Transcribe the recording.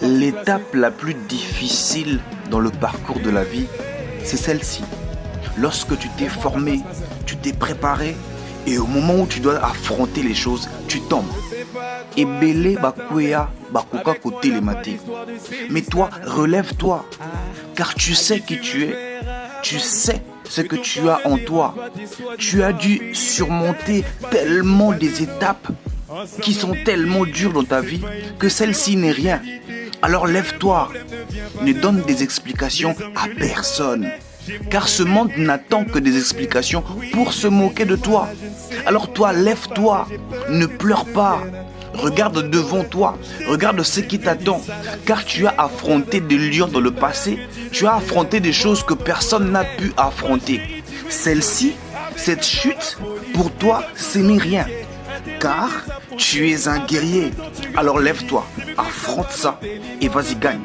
L'étape la plus difficile dans le parcours de la vie, c'est celle-ci. Lorsque tu t'es formé, tu t'es préparé, et au moment où tu dois affronter les choses, tu tombes. Et belé bakwea bakoka kote les matés. Mais toi, relève-toi, car tu sais qui tu es. Tu sais ce que tu as en toi. Tu as dû surmonter tellement des étapes qui sont tellement dures dans ta vie que celle-ci n'est rien. Alors lève-toi, ne donne des explications à personne. Car ce monde n'attend que des explications pour se moquer de toi. Alors toi, lève-toi, ne pleure pas. Regarde devant toi, regarde ce qui t'attend. Car tu as affronté des lions dans le passé, tu as affronté des choses que personne n'a pu affronter. Celle-ci, cette chute, pour toi, ce n'est rien. Car tu es un guerrier. Alors lève-toi, affronte ça et vas-y, gagne.